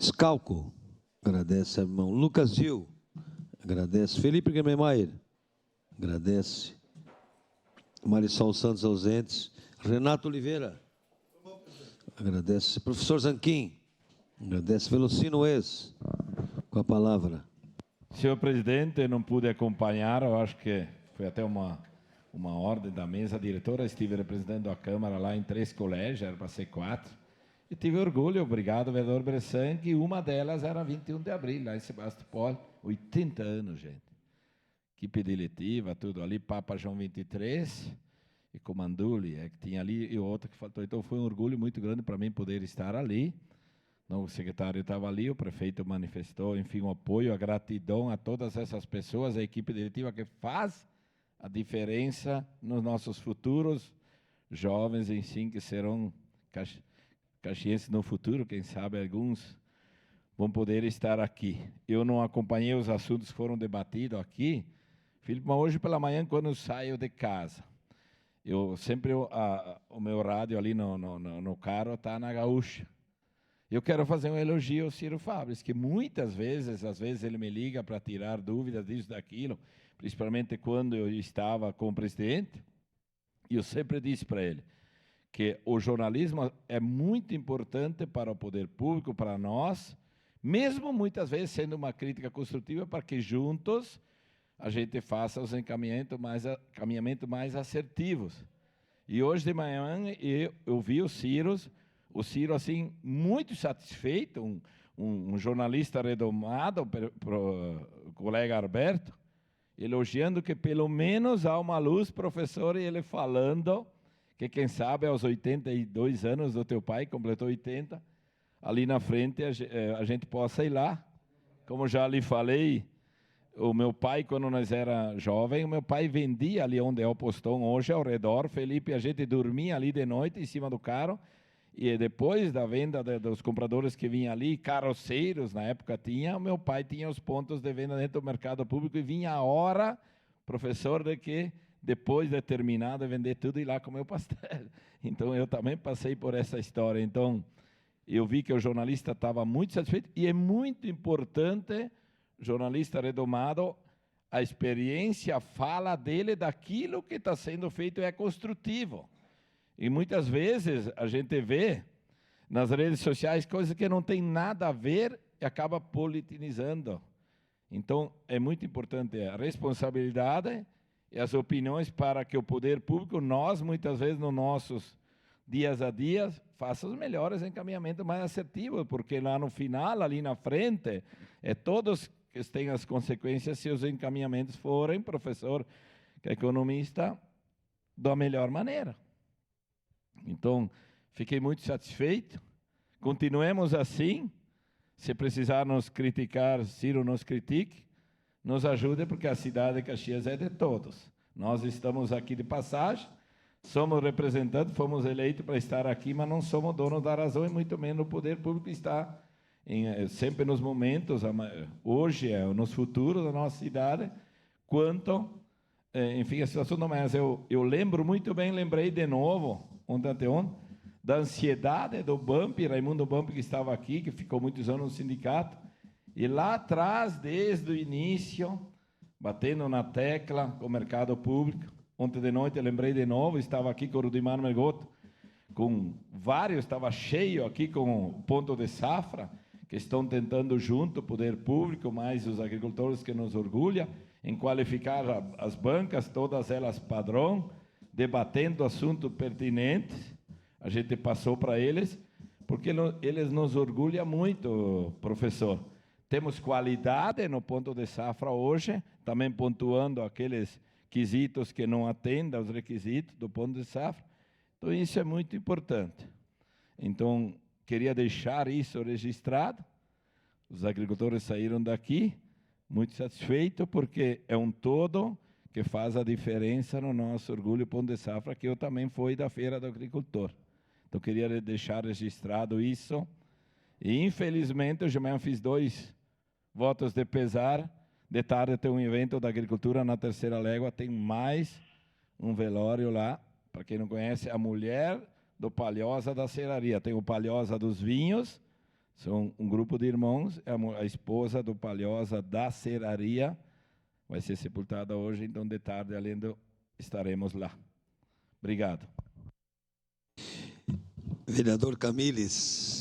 Scalco, agradece, irmão. Lucas Gil, agradece. Felipe Gemmeyer, agradece. Marisol Santos ausentes. Renato Oliveira, agradece. Professor Zanquim, agradece. Velocino Ex, com a palavra. Senhor presidente, eu não pude acompanhar, eu acho que foi até uma ordem da mesa diretora, estive representando a Câmara lá em 3 colégios, era para ser 4, e tive orgulho, obrigado, vereador Bressan, que uma delas era 21 de abril, lá em Sebastopol, 80 anos, gente. Equipe diretiva, tudo ali, Papa João 23 e Comanduli, que tinha ali, e outra que faltou. Então foi um orgulho muito grande para mim poder estar ali. O secretário estava ali, o prefeito manifestou, enfim, o apoio, a gratidão a todas essas pessoas, a equipe diretiva que faz a diferença nos nossos futuros jovens, enfim, que serão caxienses no futuro, quem sabe alguns vão poder estar aqui. Eu não acompanhei os assuntos que foram debatidos aqui, Felipe, mas hoje pela manhã, quando eu saio de casa, eu sempre, o meu rádio ali no carro está na Gaúcha. Eu quero fazer um elogio ao Ciro Fabris, que muitas vezes, às vezes ele me liga para tirar dúvidas disso, daquilo, principalmente quando eu estava com o presidente, e eu sempre disse para ele que o jornalismo é muito importante para o poder público, para nós, mesmo muitas vezes sendo uma crítica construtiva, para que juntos a gente faça os encaminhamentos mais assertivos. E hoje de manhã eu vi o Ciro, assim, muito satisfeito, um jornalista redomado, o colega Alberto, elogiando que pelo menos há uma luz, professor, e ele falando que quem sabe aos 82 anos do teu pai, completou 80, ali na frente a gente possa ir lá. Como já lhe falei, o meu pai, quando nós era jovem, o meu pai vendia ali onde é o postão hoje, ao redor, Felipe, a gente dormia ali de noite em cima do carro, e depois da venda dos compradores que vinham ali, carroceiros, na época tinha, o meu pai tinha os pontos de venda dentro do mercado público e vinha a hora, professor, de que depois de terminar de vender tudo, ir lá comer o pastel. Então, eu também passei por essa história. Então, eu vi que o jornalista estava muito satisfeito e é muito importante, jornalista redomado, a experiência fala dele daquilo que está sendo feito é construtivo. E muitas vezes a gente vê nas redes sociais coisas que não tem nada a ver e acaba politicizando. Então, é muito importante a responsabilidade e as opiniões para que o poder público, nós, muitas vezes, nos nossos dias a dias, faça os melhores encaminhamentos mais assertivos, porque lá no final, ali na frente, todos que têm as consequências se os encaminhamentos forem, professor, que é economista, da melhor maneira. Então, fiquei muito satisfeito. Continuemos assim. Se precisar nos criticar, Ciro nos critique, nos ajude, porque a cidade de Caxias é de todos. Nós estamos aqui de passagem, somos representantes, fomos eleitos para estar aqui, mas não somos donos da razão e muito menos o poder público está sempre nos momentos, hoje, nos futuros da nossa cidade, quanto, enfim, a situação do mais. Eu lembro muito bem, lembrei de novo, ontem, da ansiedade do Bump, Raimundo Bump, que estava aqui, que ficou muitos anos no sindicato, e lá atrás, desde o início, batendo na tecla com o mercado público. Ontem de noite eu lembrei de novo, estava aqui com o Rudimar Mergoto, com vários, estava cheio aqui com o ponto de safra, que estão tentando junto o poder público, mais os agricultores que nos orgulham, em qualificar as bancas, todas elas padrão, debatendo assuntos pertinentes. A gente passou para eles, porque eles nos orgulham muito, professor. Temos qualidade no ponto de safra hoje, também pontuando aqueles quesitos que não atendem aos requisitos do ponto de safra. Então, isso é muito importante. Então, queria deixar isso registrado. Os agricultores saíram daqui muito satisfeitos, porque é um todo que faz a diferença no nosso orgulho ponto de safra, que eu também fui da Feira do Agricultor. Então, queria deixar registrado isso. E, infelizmente, hoje de manhã fiz 2 votos de pesar. De tarde tem um evento da agricultura na Terceira Légua, tem mais um velório lá. Para quem não conhece, a mulher do Palhosa da Serraria. Tem o Palhosa dos vinhos, São um grupo de irmãos, a esposa do Palhosa da Serraria vai ser sepultada hoje, então de tarde, estaremos lá. Obrigado. Vereador Camires.